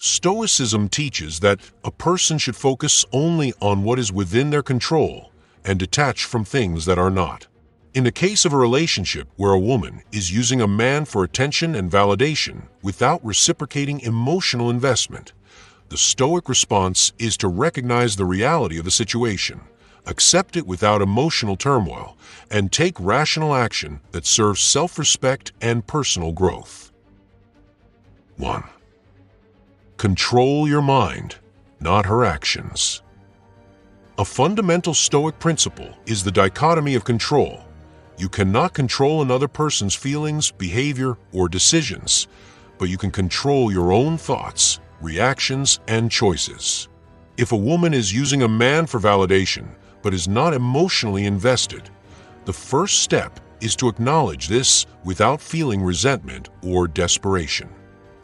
Stoicism teaches that a person should focus only on what is within their control and detach from things that are not. In the case of a relationship where a woman is using a man for attention and validation without reciprocating emotional investment, the Stoic response is to recognize the reality of the situation, accept it without emotional turmoil, and take rational action that serves self-respect and personal growth. 1. Control your mind, not her actions. A fundamental Stoic principle is the dichotomy of control. You cannot control another person's feelings, behavior, or decisions, but you can control your own thoughts, reactions, and choices. If a woman is using a man for validation, but is not emotionally invested, the first step is to acknowledge this without feeling resentment or desperation.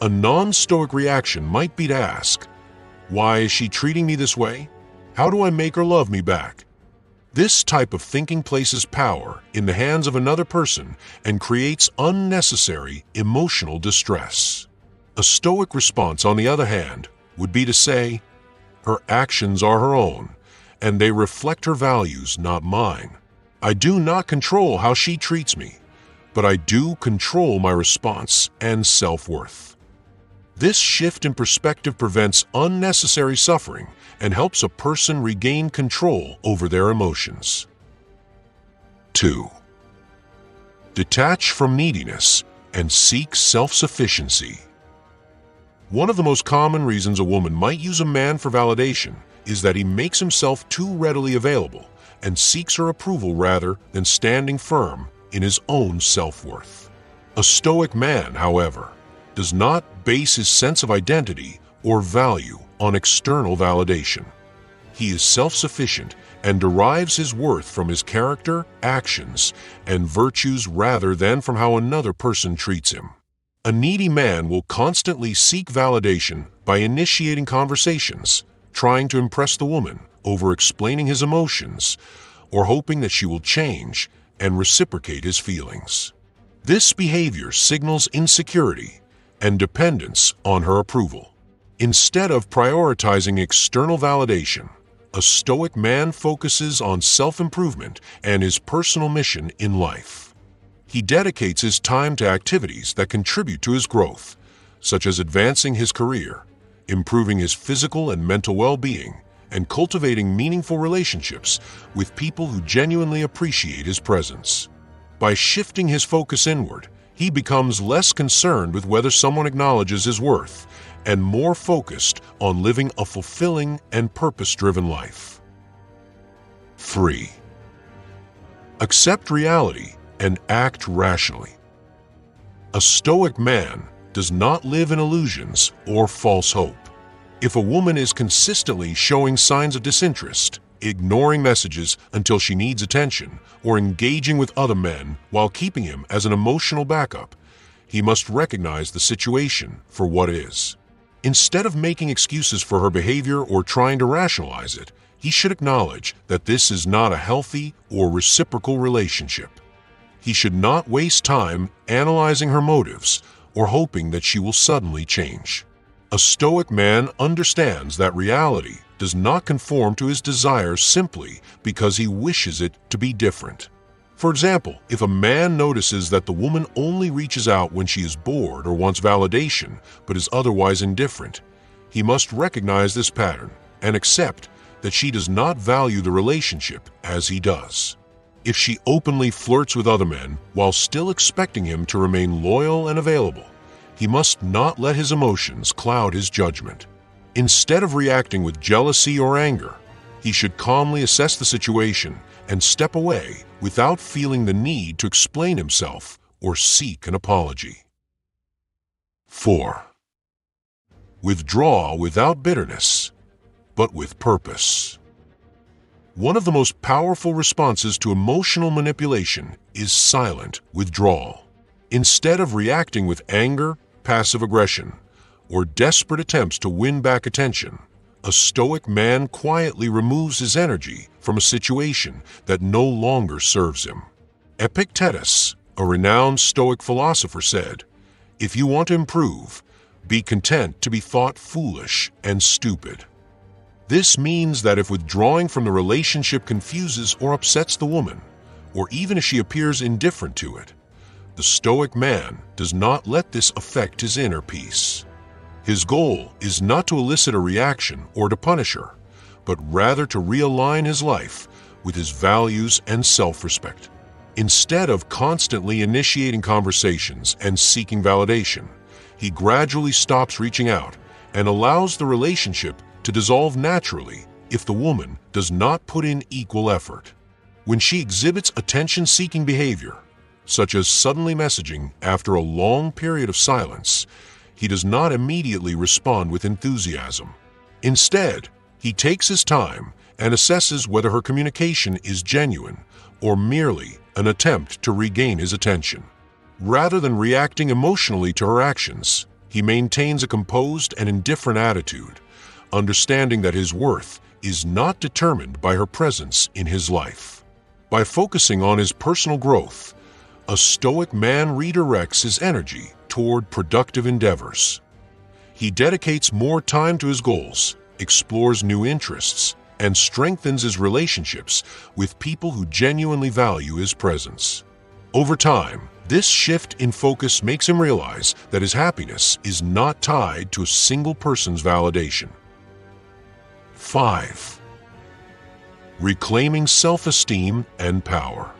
A non-Stoic reaction might be to ask, "Why is she treating me this way? How do I make her love me back?" This type of thinking places power in the hands of another person and creates unnecessary emotional distress. A Stoic response, on the other hand, would be to say, "Her actions are her own, and they reflect her values, not mine. I do not control how she treats me, but I do control my response and self-worth." This shift in perspective prevents unnecessary suffering and helps a person regain control over their emotions. 2. Detach from neediness and seek self-sufficiency. One of the most common reasons a woman might use a man for validation is that he makes himself too readily available and seeks her approval rather than standing firm in his own self-worth. A Stoic man, however, does not base his sense of identity or value on external validation. He is self-sufficient and derives his worth from his character, actions, and virtues rather than from how another person treats him. A needy man will constantly seek validation by initiating conversations, trying to impress the woman, over-explaining his emotions, or hoping that she will change and reciprocate his feelings. This behavior signals insecurity and dependence on her approval. Instead of prioritizing external validation, a Stoic man focuses on self-improvement and his personal mission in life. He dedicates his time to activities that contribute to his growth, such as advancing his career, improving his physical and mental well-being, and cultivating meaningful relationships with people who genuinely appreciate his presence. By shifting his focus inward, he becomes less concerned with whether someone acknowledges his worth and more focused on living a fulfilling and purpose-driven life. 3. Accept reality and act rationally. A Stoic man does not live in illusions or false hope. If a woman is consistently showing signs of disinterest, ignoring messages until she needs attention, or engaging with other men while keeping him as an emotional backup, he must recognize the situation for what it is. Instead of making excuses for her behavior or trying to rationalize it, he should acknowledge that this is not a healthy or reciprocal relationship. He should not waste time analyzing her motives or hoping that she will suddenly change. A Stoic man understands that reality does not conform to his desires simply because he wishes it to be different. For example, if a man notices that the woman only reaches out when she is bored or wants validation but is otherwise indifferent, he must recognize this pattern and accept that she does not value the relationship as he does. If she openly flirts with other men while still expecting him to remain loyal and available, he must not let his emotions cloud his judgment. Instead of reacting with jealousy or anger, he should calmly assess the situation and step away without feeling the need to explain himself or seek an apology. 4. Withdraw without bitterness, but with purpose. One of the most powerful responses to emotional manipulation is silent withdrawal. Instead of reacting with anger, passive aggression, or desperate attempts to win back attention, a Stoic man quietly removes his energy from a situation that no longer serves him. Epictetus, a renowned Stoic philosopher, said, "If you want to improve, Be content to be thought foolish and stupid. This means that if withdrawing from the relationship confuses or upsets the woman, or even if she appears indifferent to it, the Stoic man does not let this affect his inner peace. His goal is not to elicit a reaction or to punish her, but rather to realign his life with his values and self-respect. Instead of constantly initiating conversations and seeking validation, he gradually stops reaching out and allows the relationship to dissolve naturally if the woman does not put in equal effort. When she exhibits attention-seeking behavior, such as suddenly messaging after a long period of silence, he does not immediately respond with enthusiasm. Instead, he takes his time and assesses whether her communication is genuine or merely an attempt to regain his attention. Rather than reacting emotionally to her actions, he maintains a composed and indifferent attitude, understanding that his worth is not determined by her presence in his life. By focusing on his personal growth, a Stoic man redirects his energy toward productive endeavors. He dedicates more time to his goals, explores new interests, and strengthens his relationships with people who genuinely value his presence. Over time, this shift in focus makes him realize that his happiness is not tied to a single person's validation. 5. Reclaiming self-esteem and power.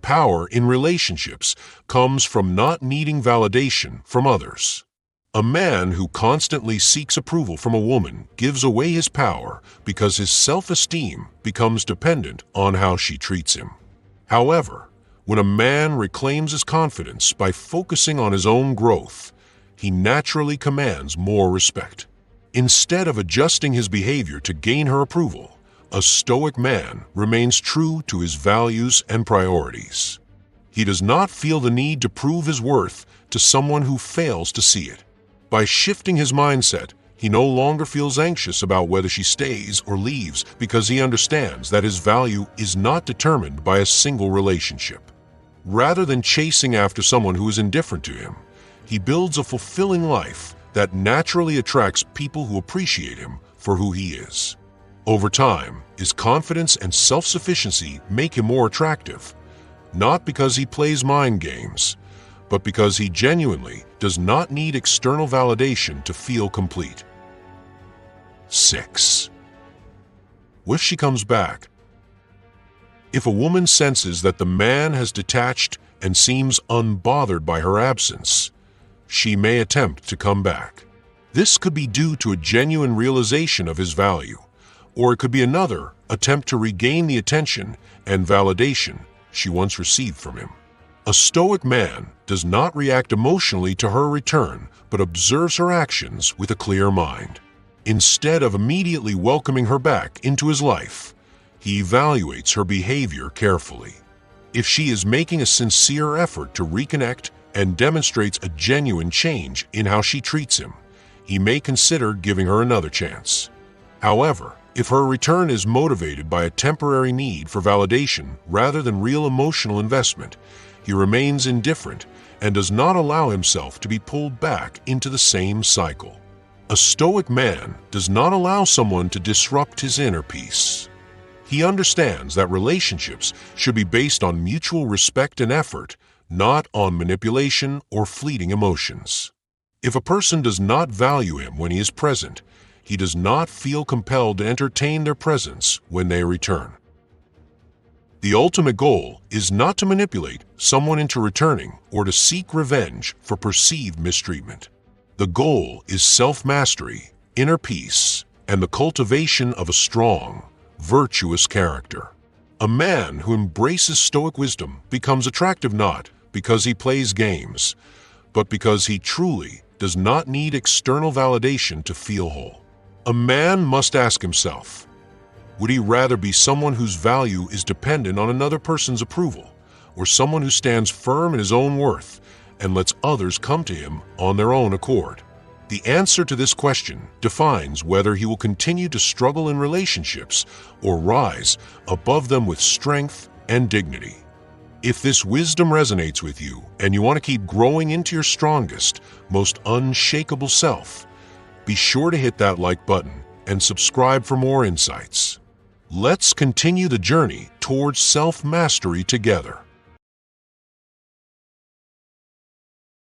Power in relationships comes from not needing validation from others. A man who constantly seeks approval from a woman gives away his power because his self-esteem becomes dependent on how she treats him. However, when a man reclaims his confidence by focusing on his own growth, he naturally commands more respect. Instead of adjusting his behavior to gain her approval, a Stoic man remains true to his values and priorities. He does not feel the need to prove his worth to someone who fails to see it. By shifting his mindset, he no longer feels anxious about whether she stays or leaves because he understands that his value is not determined by a single relationship. Rather than chasing after someone who is indifferent to him, he builds a fulfilling life that naturally attracts people who appreciate him for who he is. Over time, his confidence and self-sufficiency make him more attractive, not because he plays mind games, but because he genuinely does not need external validation to feel complete. 6. What if she comes back? If a woman senses that the man has detached and seems unbothered by her absence, she may attempt to come back. This could be due to a genuine realization of his value, or it could be another attempt to regain the attention and validation she once received from him. A Stoic man does not react emotionally to her return, but observes her actions with a clear mind. Instead of immediately welcoming her back into his life, he evaluates her behavior carefully. If she is making a sincere effort to reconnect and demonstrates a genuine change in how she treats him, he may consider giving her another chance. However, if her return is motivated by a temporary need for validation rather than real emotional investment, he remains indifferent and does not allow himself to be pulled back into the same cycle. A Stoic man does not allow someone to disrupt his inner peace. He understands that relationships should be based on mutual respect and effort, not on manipulation or fleeting emotions. If a person does not value him when he is present, he does not feel compelled to entertain their presence when they return. The ultimate goal is not to manipulate someone into returning or to seek revenge for perceived mistreatment. The goal is self-mastery, inner peace, and the cultivation of a strong, virtuous character. A man who embraces Stoic wisdom becomes attractive not because he plays games, but because he truly does not need external validation to feel whole. A man must ask himself, would he rather be someone whose value is dependent on another person's approval, or someone who stands firm in his own worth and lets others come to him on their own accord? The answer to this question defines whether he will continue to struggle in relationships or rise above them with strength and dignity. If this wisdom resonates with you and you want to keep growing into your strongest, most unshakable self, be sure to hit that like button and subscribe for more insights. Let's continue the journey towards self-mastery together.